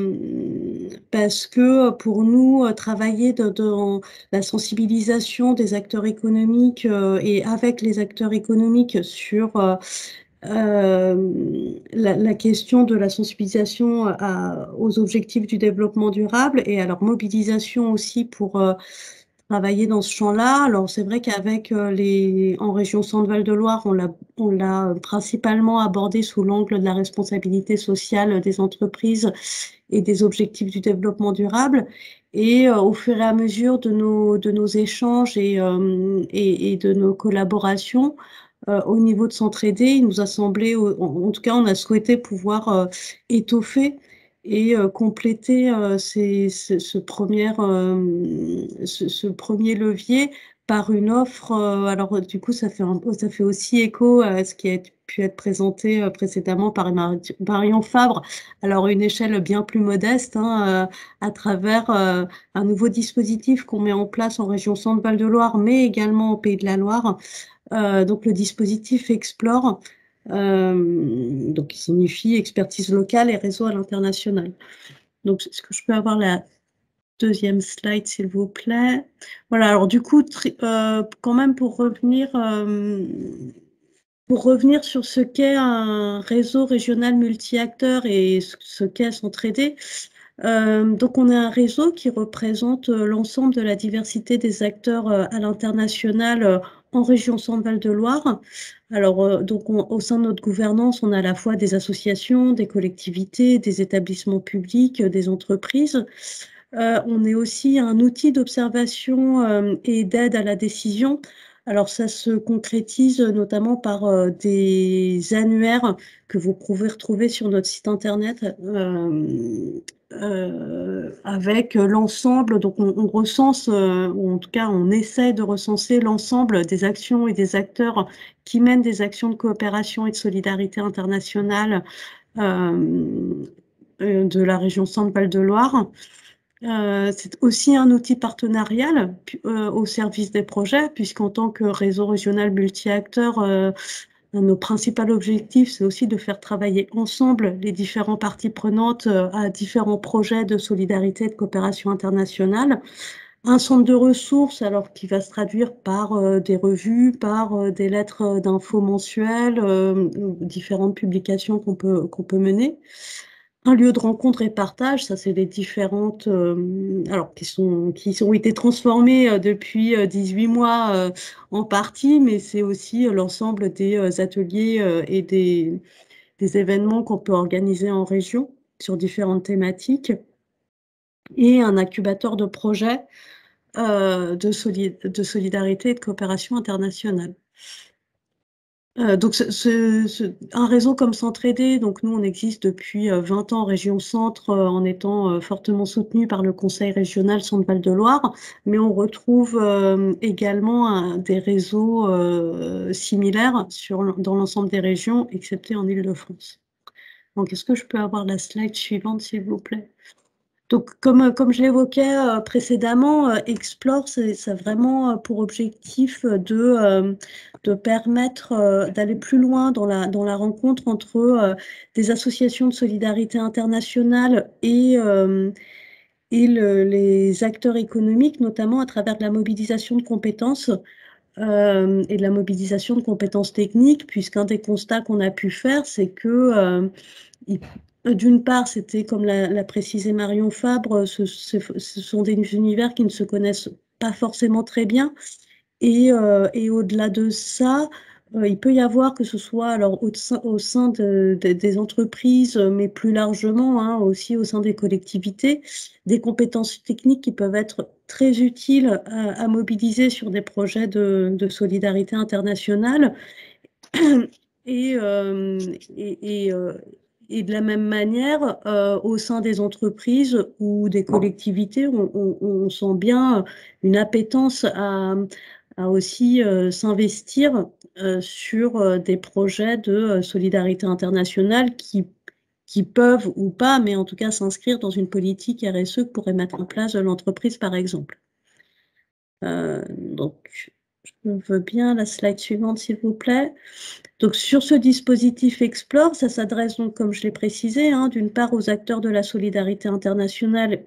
parce que pour nous, travailler dans la sensibilisation des acteurs économiques et avec les acteurs économiques sur la question de la sensibilisation aux objectifs du développement durable et à leur mobilisation aussi pour travailler dans ce champ-là. Alors, c'est vrai qu'avec en région Centre-Val de Loire, on l'a principalement abordé sous l'angle de la responsabilité sociale des entreprises et des objectifs du développement durable. Et au fur et à mesure de nos échanges et de nos collaborations, au niveau de s'entraider, il nous a semblé, en tout cas, on a souhaité pouvoir étoffer et compléter ce premier levier par une offre. Alors, du coup, ça fait aussi écho à ce qui a pu être présenté précédemment par Marion Fabre. Alors, une échelle bien plus modeste, hein, à travers un nouveau dispositif qu'on met en place en région Centre-Val de Loire, mais également au Pays de la Loire. Donc, le dispositif Explore, donc qui signifie expertise locale et réseau à l'international. Donc, est-ce que je peux avoir la deuxième slide, s'il vous plaît? Voilà, alors du coup, quand même pour revenir sur ce qu'est un réseau régional multi-acteurs et ce qu'est s'entraider. Donc, on a un réseau qui représente l'ensemble de la diversité des acteurs à l'international en région Centre-Val de Loire. Alors, donc, au sein de notre gouvernance, on a à la fois des associations, des collectivités, des établissements publics, des entreprises. On est aussi un outil d'observation et d'aide à la décision. Alors, ça se concrétise notamment par des annuaires que vous pouvez retrouver sur notre site internet avec l'ensemble. Donc, on recense, ou en tout cas, on essaie de recenser l'ensemble des actions et des acteurs qui mènent des actions de coopération et de solidarité internationale de la région Centre-Val de Loire. C'est aussi un outil partenarial au service des projets, puisqu'en tant que réseau régional multi-acteurs, nos principaux objectifs, c'est aussi de faire travailler ensemble les différentes parties prenantes à différents projets de solidarité et de coopération internationale. Un centre de ressources, alors qui va se traduire par des revues, par des lettres d'infos mensuelles, différentes publications qu'on peut mener. Un lieu de rencontre et partage, ça c'est les différentes, alors qui ont été transformées depuis 18 mois en partie, mais c'est aussi l'ensemble des ateliers et des événements qu'on peut organiser en région sur différentes thématiques, et un incubateur de projets de solidarité et de coopération internationale. Donc, un réseau comme S'entraider, donc nous, on existe depuis 20 ans en région Centre en étant fortement soutenu par le Conseil régional Centre-Val de Loire, mais on retrouve également des réseaux similaires dans l'ensemble des régions, excepté en Île-de-France. Donc, est-ce que je peux avoir la slide suivante, s'il vous plaît? Donc, comme je l'évoquais précédemment, Explore, ça vraiment pour objectif de permettre d'aller plus loin dans la rencontre entre des associations de solidarité internationale et les acteurs économiques, notamment à travers de la mobilisation de compétences et de la mobilisation de compétences techniques, puisqu'un des constats qu'on a pu faire, c'est que d'une part, c'était, comme l'a précisé Marion Fabre, ce sont des univers qui ne se connaissent pas forcément très bien. Et au-delà de ça, il peut y avoir, que ce soit alors au sein des entreprises, mais plus largement hein, aussi au sein des collectivités, des compétences techniques qui peuvent être très utiles à mobiliser sur des projets de solidarité internationale. Et de la même manière, au sein des entreprises ou des collectivités, on sent bien une appétence à aussi s'investir sur des projets de solidarité internationale qui peuvent ou pas, mais en tout cas s'inscrire dans une politique RSE que pourrait mettre en place l'entreprise, par exemple. Donc, je veux bien la slide suivante, s'il vous plaît. Donc, sur ce dispositif Explore, ça s'adresse donc, comme je l'ai précisé, d'une part aux acteurs de la solidarité internationale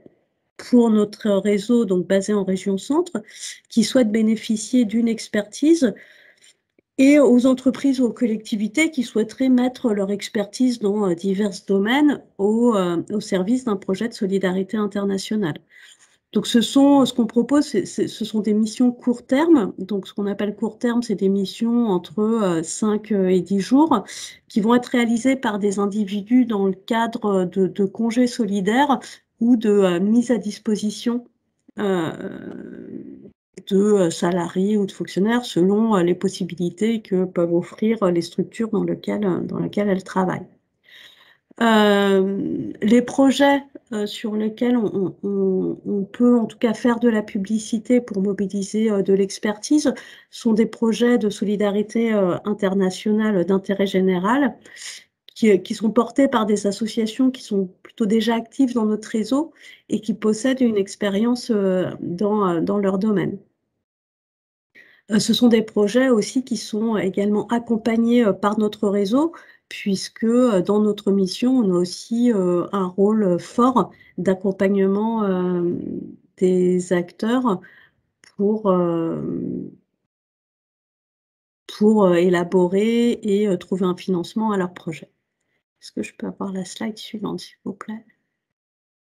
pour notre réseau, donc basé en région centre, qui souhaitent bénéficier d'une expertise, et aux entreprises ou aux collectivités qui souhaiteraient mettre leur expertise dans divers domaines au service d'un projet de solidarité internationale. Donc, ce qu'on propose, ce sont des missions court terme. Donc, ce qu'on appelle court terme, c'est des missions entre 5 et 10 jours qui vont être réalisées par des individus dans le cadre de congés solidaires ou de mise à disposition de salariés ou de fonctionnaires selon les possibilités que peuvent offrir les structures dans lesquelles elles travaillent. Les projets sur lesquels on peut en tout cas faire de la publicité pour mobiliser de l'expertise sont des projets de solidarité internationale d'intérêt général qui sont portés par des associations qui sont plutôt déjà actives dans notre réseau et qui possèdent une expérience dans leur domaine. Ce sont des projets aussi qui sont également accompagnés par notre réseau, puisque dans notre mission, on a aussi un rôle fort d'accompagnement des acteurs pour élaborer et trouver un financement à leur projet. Est-ce que je peux avoir la slide suivante, s'il vous plaît ?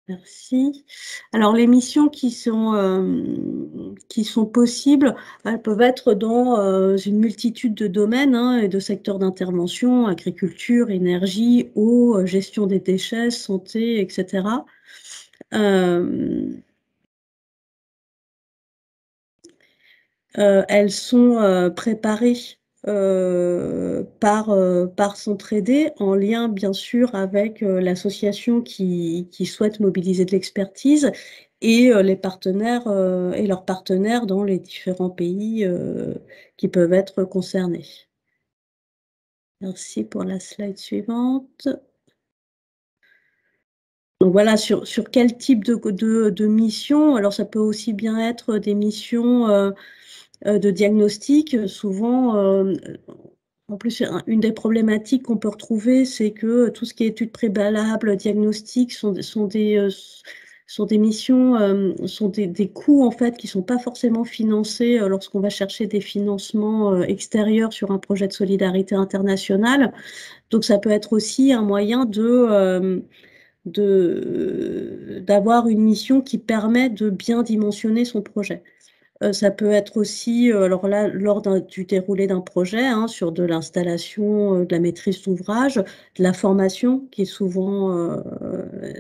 Merci. Alors, les missions qui sont possibles, elles peuvent être dans une multitude de domaines et de secteurs d'intervention, agriculture, énergie, eau, gestion des déchets, santé, etc. Elles sont préparées par Centraidé, en lien bien sûr avec l'association qui souhaite mobiliser de l'expertise et les partenaires et leurs partenaires dans les différents pays qui peuvent être concernés. Merci pour la slide suivante. Donc voilà, sur quel type de mission? Alors ça peut aussi bien être des missions de diagnostic. Souvent, en plus, une des problématiques qu'on peut retrouver, c'est que tout ce qui est études préalables, diagnostic, sont des missions, sont des coûts en fait qui ne sont pas forcément financés lorsqu'on va chercher des financements extérieurs sur un projet de solidarité internationale. Donc ça peut être aussi un moyen d'avoir une mission qui permet de bien dimensionner son projet. Ça peut être aussi, alors là, lors du déroulé d'un projet, sur de l'installation, de la maîtrise d'ouvrage, de la formation qui est souvent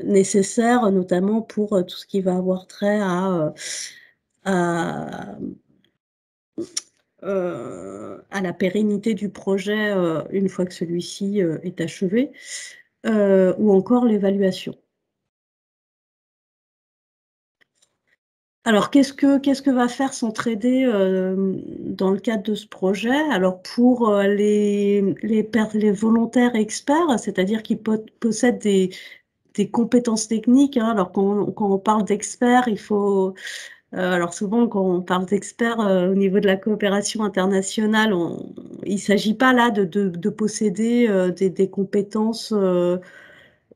nécessaire, notamment pour tout ce qui va avoir trait à la pérennité du projet une fois que celui-ci est achevé, ou encore l'évaluation. Alors, qu'est-ce que va faire Centraidé dans le cadre de ce projet? Alors, pour les volontaires experts, c'est-à-dire qui possèdent des compétences techniques, alors quand on parle d'experts, il faut… alors souvent, quand on parle d'experts au niveau de la coopération internationale, il ne s'agit pas là de posséder des compétences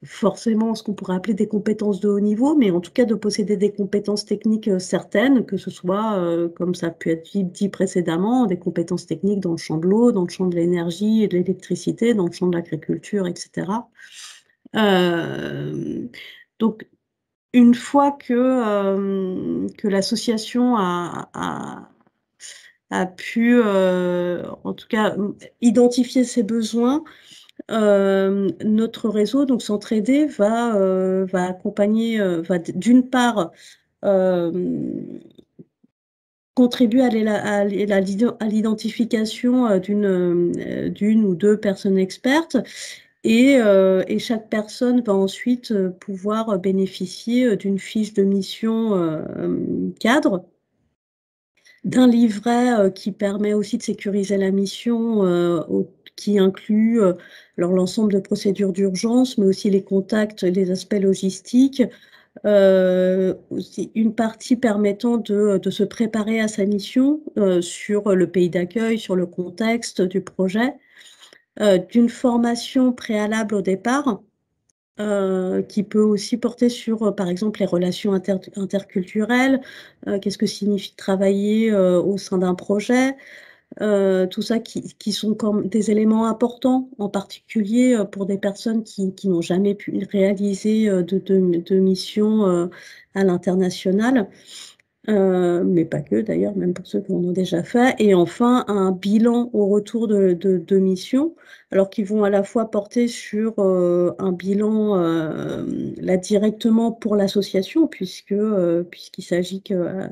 forcément ce qu'on pourrait appeler des compétences de haut niveau, mais en tout cas de posséder des compétences techniques certaines, que ce soit, comme ça a pu être dit précédemment, des compétences techniques dans le champ de l'eau, dans le champ de l'énergie et de l'électricité, dans le champ de l'agriculture, etc. Donc, une fois que l'association a pu, en tout cas, identifier ses besoins, notre réseau, donc Centraidé, va accompagner, va d'une part contribuer à l'identification d'une ou deux personnes expertes et chaque personne va ensuite pouvoir bénéficier d'une fiche de mission cadre. d'un livret qui permet aussi de sécuriser la mission, qui inclut alors l'ensemble de procédures d'urgence, mais aussi les contacts, les aspects logistiques, aussi une partie permettant de se préparer à sa mission sur le pays d'accueil, sur le contexte du projet, d'une formation préalable au départ, qui peut aussi porter sur, par exemple, les relations interculturelles, qu'est-ce que signifie travailler au sein d'un projet, tout ça qui sont comme des éléments importants, en particulier pour des personnes qui n'ont jamais pu réaliser de mission à l'international. Mais pas que d'ailleurs, même pour ceux qui en ont déjà fait. Et enfin, un bilan au retour de mission, alors qu'ils vont à la fois porter sur un bilan là directement pour l'association, puisqu'il s'agit que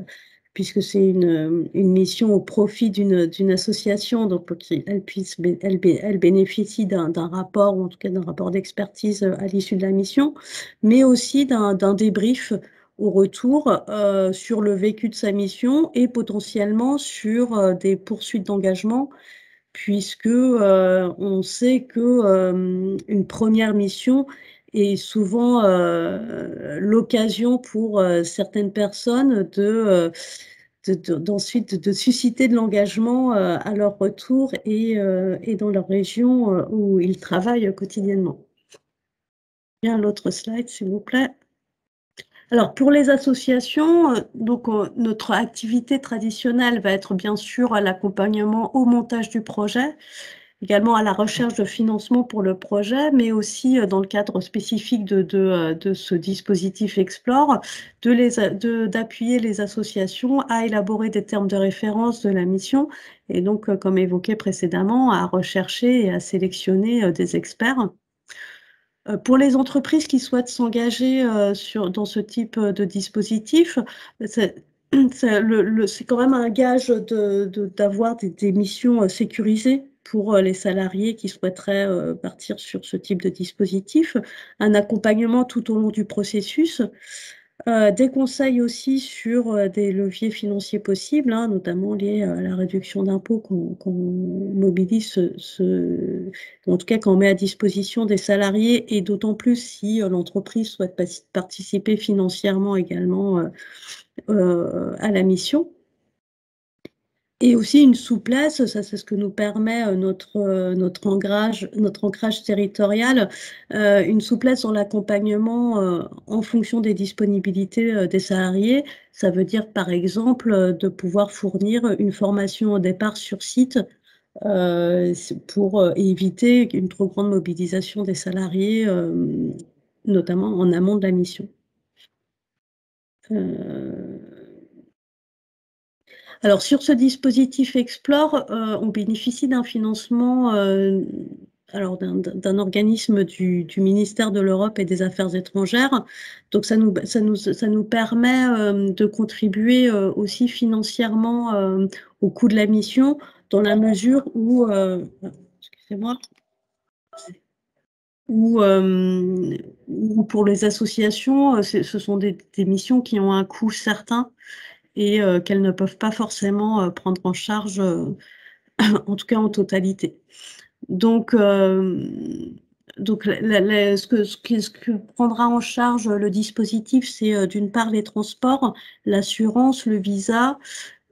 puisque c'est une mission au profit d'une association, donc pour qu'elle bénéficie d'un rapport, ou en tout cas d'un rapport d'expertise à l'issue de la mission, mais aussi d'un débrief au retour sur le vécu de sa mission et potentiellement sur des poursuites d'engagement, puisque on sait que une première mission est souvent l'occasion pour certaines personnes d'ensuite de susciter de l'engagement à leur retour et dans leur région où ils travaillent quotidiennement. Bien, l'autre slide, s'il vous plaît. Alors, pour les associations, donc, notre activité traditionnelle va être bien sûr à l'accompagnement au montage du projet, également à la recherche de financement pour le projet, mais aussi dans le cadre spécifique de ce dispositif Explore, d'appuyer les associations à élaborer des termes de référence de la mission et donc, comme évoqué précédemment, à rechercher et à sélectionner des experts. Pour les entreprises qui souhaitent s'engager dans ce type de dispositif, c'est quand même un gage d'avoir des missions sécurisées pour les salariés qui souhaiteraient partir sur ce type de dispositif, un accompagnement tout au long du processus, des conseils aussi sur des leviers financiers possibles, hein, notamment liés à la réduction d'impôts qu'on mobilise, en tout cas qu'on met à disposition des salariés, et d'autant plus si l'entreprise souhaite participer financièrement également à la mission. Et aussi une souplesse, ça c'est ce que nous permet notre ancrage territorial, une souplesse dans l'accompagnement en fonction des disponibilités des salariés. Ça veut dire par exemple de pouvoir fournir une formation au départ sur site pour éviter une trop grande mobilisation des salariés, notamment en amont de la mission. Alors, sur ce dispositif Explore, on bénéficie d'un financement d'un organisme du ministère de l'Europe et des Affaires étrangères. Donc, ça nous permet de contribuer aussi financièrement au coût de la mission, dans la mesure où, excusez-moi, ou pour les associations, ce sont des missions qui ont un coût certain et qu'elles ne peuvent pas forcément prendre en charge, en tout cas en totalité. Donc, ce que prendra en charge le dispositif, c'est d'une part les transports, l'assurance, le visa,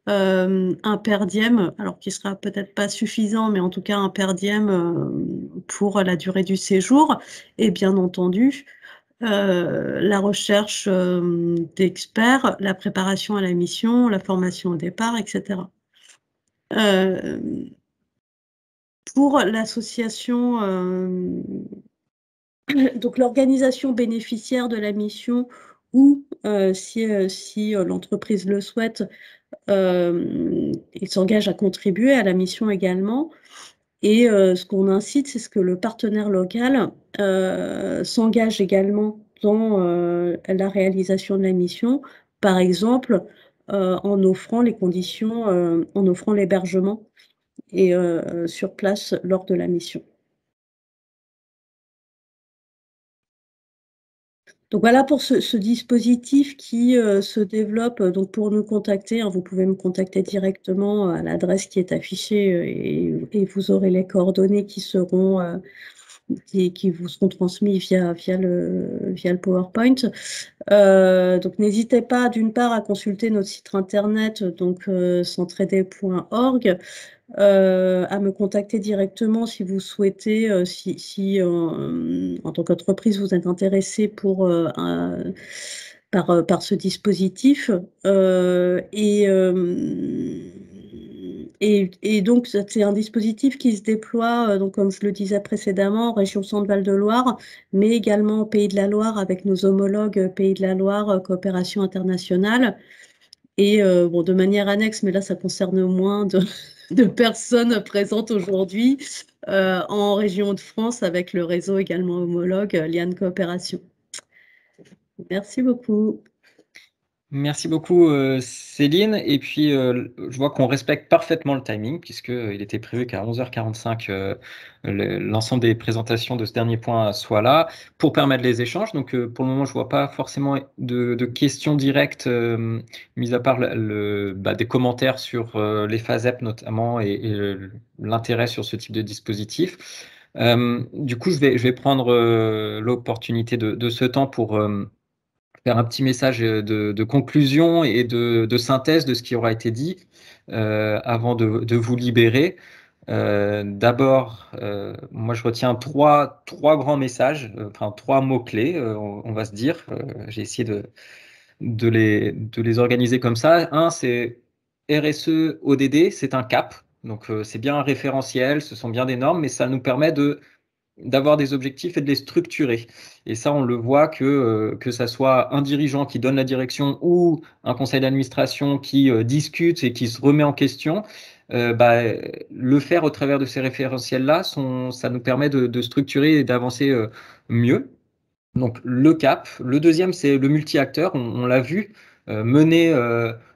un per diem, alors qui sera peut-être pas suffisant, mais en tout cas un per diem pour la durée du séjour, et bien entendu la recherche d'experts, la préparation à la mission, la formation au départ, etc. Pour l'association, donc l'organisation bénéficiaire de la mission, ou si l'entreprise le souhaite, il s'engage à contribuer à la mission également. Et ce qu'on incite, c'est ce que le partenaire local s'engage également dans la réalisation de la mission, par exemple en offrant les conditions, en offrant l'hébergement et sur place lors de la mission. Donc voilà pour ce dispositif qui se développe. Donc pour nous contacter, hein, vous pouvez me contacter directement à l'adresse qui est affichée et vous aurez les coordonnées qui vous seront transmises via le PowerPoint. Donc n'hésitez pas d'une part à consulter notre site internet, donc s'entraider.org. À me contacter directement si vous souhaitez, si en tant qu'entreprise vous êtes intéressé par ce dispositif. Et donc, c'est un dispositif qui se déploie, donc, comme je le disais précédemment, en région Centre-Val de Loire, mais également au Pays de la Loire avec nos homologues Pays de la Loire, coopération internationale. Et bon, de manière annexe, mais là, ça concerne moins de personnes présentes aujourd'hui en région de France avec le réseau également homologue Liane Coopération. Merci beaucoup. Merci beaucoup Céline. Et puis je vois qu'on respecte parfaitement le timing puisqu'il était prévu qu'à 11h45 l'ensemble des présentations de ce dernier point soit là pour permettre les échanges. Donc pour le moment je vois pas forcément de questions directes mis à part des commentaires sur les FASEP notamment et l'intérêt sur ce type de dispositif. Du coup je vais prendre l'opportunité de ce temps pour faire un petit message de conclusion et de synthèse de ce qui aura été dit avant de vous libérer. D'abord, moi je retiens trois grands messages, enfin trois mots-clés, on va se dire. J'ai essayé de les organiser comme ça. Un, c'est RSE ODD, c'est un cap. Donc c'est bien un référentiel, ce sont bien des normes, mais ça nous permet d'avoir des objectifs et de les structurer. Et ça, on le voit que ça soit un dirigeant qui donne la direction ou un conseil d'administration qui discute et qui se remet en question, le faire au travers de ces référentiels-là, ça nous permet de structurer et d'avancer mieux. Donc le cap. Le deuxième, c'est le multi-acteur. On l'a vu, mener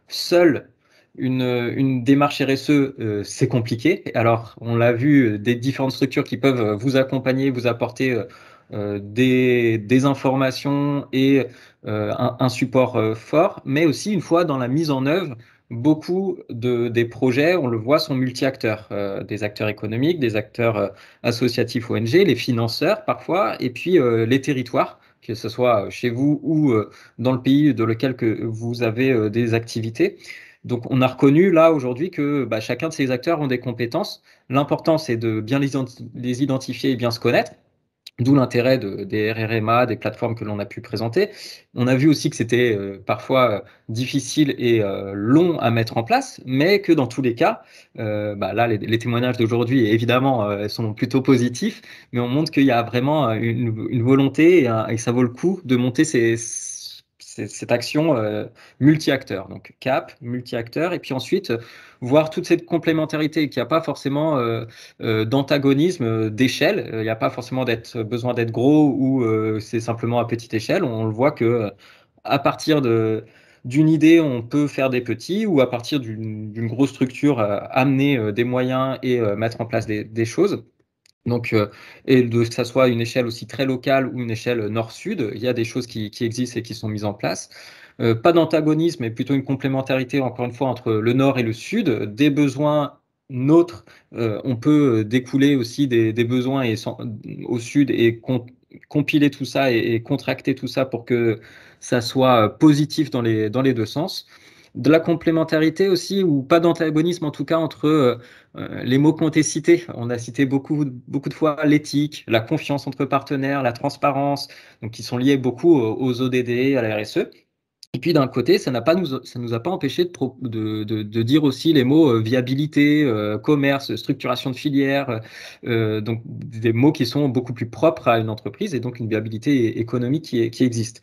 seul une démarche RSE, c'est compliqué. Alors, on l'a vu, des différentes structures qui peuvent vous accompagner, vous apporter des informations et un support fort, mais aussi une fois dans la mise en œuvre, beaucoup des projets, on le voit, sont multi-acteurs, des acteurs économiques, des acteurs associatifs ONG, les financeurs parfois, et puis les territoires, que ce soit chez vous ou dans le pays dans lequel que vous avez des activités. Donc, on a reconnu là aujourd'hui que chacun de ces acteurs ont des compétences. L'important, c'est de bien les identifier et bien se connaître. D'où l'intérêt des RRMA, des plateformes que l'on a pu présenter. On a vu aussi que c'était parfois difficile et long à mettre en place, mais que dans tous les cas, là, les témoignages d'aujourd'hui, évidemment, sont plutôt positifs, mais on montre qu'il y a vraiment une volonté et ça vaut le coup de monter cette action multi-acteurs. Donc CAP, multi-acteurs, et puis ensuite voir toute cette complémentarité, qu'il n'y a pas forcément d'antagonisme d'échelle, il n'y a pas forcément besoin d'être gros ou c'est simplement à petite échelle. On le voit que à partir d'une idée, on peut faire des petits, ou à partir d'une grosse structure, amener des moyens et mettre en place des choses. Donc, et que ça soit une échelle aussi très locale ou une échelle nord-sud, il y a des choses qui existent et qui sont mises en place. Pas d'antagonisme, mais plutôt une complémentarité, encore une fois, entre le nord et le sud. Des besoins nôtres, on peut découler aussi des besoins au sud et compiler tout ça et contracter tout ça pour que ça soit positif dans les deux sens. De la complémentarité aussi, ou pas d'antagonisme en tout cas, entre les mots qui ont été cités. On a cité beaucoup de fois l'éthique, la confiance entre partenaires, la transparence, donc qui sont liés beaucoup aux ODD, à la RSE. Et puis d'un côté, ça nous a pas empêché de dire aussi les mots viabilité, commerce, structuration de filière, donc des mots qui sont beaucoup plus propres à une entreprise et donc une viabilité économique qui existe.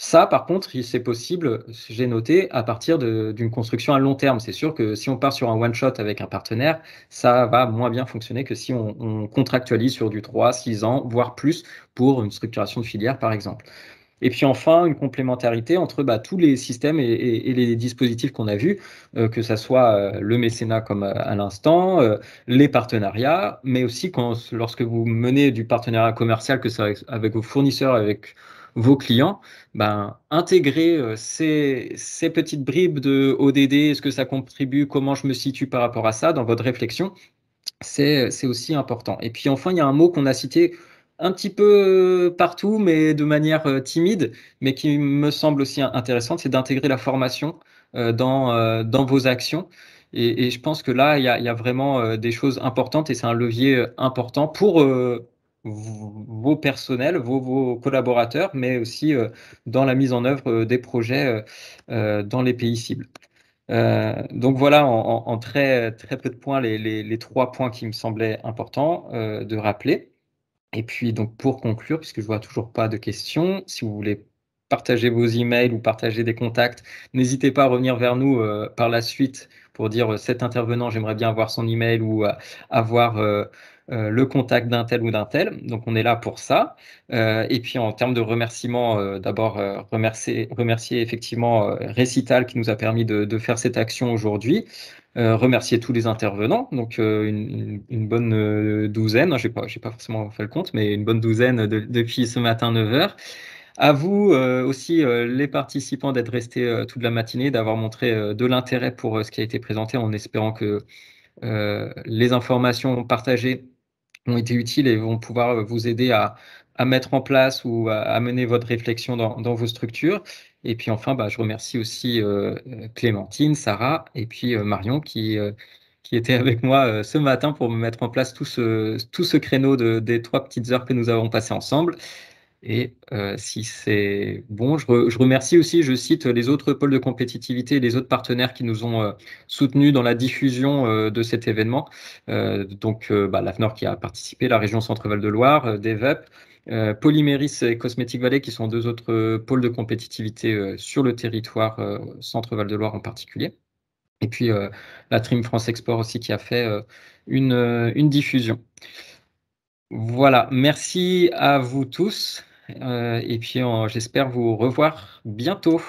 Ça, par contre, c'est possible, j'ai noté, à partir d'une construction à long terme. C'est sûr que si on part sur un one-shot avec un partenaire, ça va moins bien fonctionner que si on contractualise sur du 3, 6 ans, voire plus, pour une structuration de filière, par exemple. Et puis enfin, une complémentarité entre tous les systèmes et les dispositifs qu'on a vus, que ce soit le mécénat comme à l'instant, les partenariats, mais aussi lorsque vous menez du partenariat commercial, que ce soit avec vos fournisseurs, avec vos clients, intégrer ces petites bribes de ODD, est-ce que ça contribue, comment je me situe par rapport à ça dans votre réflexion, c'est aussi important. Et puis enfin, il y a un mot qu'on a cité un petit peu partout, mais de manière timide, mais qui me semble aussi intéressante, c'est d'intégrer la formation dans vos actions. Et je pense que là, il y a vraiment des choses importantes et c'est un levier important pour vos personnels, vos collaborateurs, mais aussi dans la mise en œuvre des projets dans les pays cibles. Donc voilà, en très, très peu de points, les 3 points qui me semblaient importants de rappeler. Et puis donc pour conclure, puisque je vois toujours pas de questions, si vous voulez partager vos emails ou partager des contacts, n'hésitez pas à revenir vers nous par la suite pour dire cet intervenant, j'aimerais bien avoir son email ou avoir le contact d'un tel ou d'un tel. Donc on est là pour ça. Et puis en termes de remerciements, d'abord remercier effectivement Récital qui nous a permis de faire cette action aujourd'hui. Remercier tous les intervenants, donc une bonne douzaine, j'ai pas forcément fait le compte, mais une bonne douzaine depuis ce matin 9h. À vous aussi, les participants, d'être restés toute la matinée, d'avoir montré de l'intérêt pour ce qui a été présenté, en espérant que les informations partagées ont été utiles et vont pouvoir vous aider à mettre en place ou à mener votre réflexion dans vos structures. Et puis enfin, je remercie aussi Clémentine, Sarah et puis Marion qui était avec moi ce matin pour me mettre en place tout ce créneau des 3 petites heures que nous avons passées ensemble. Et si c'est bon, je remercie aussi, je cite les autres pôles de compétitivité et les autres partenaires qui nous ont soutenus dans la diffusion de cet événement. Donc l'AFNOR qui a participé, la région Centre-Val de Loire, DevUp, Polyméris et Cosmetic Valley qui sont 2 autres pôles de compétitivité sur le territoire Centre-Val de Loire en particulier. Et puis la Trim France Export aussi qui a fait une diffusion. Voilà, merci à vous tous et puis j'espère vous revoir bientôt.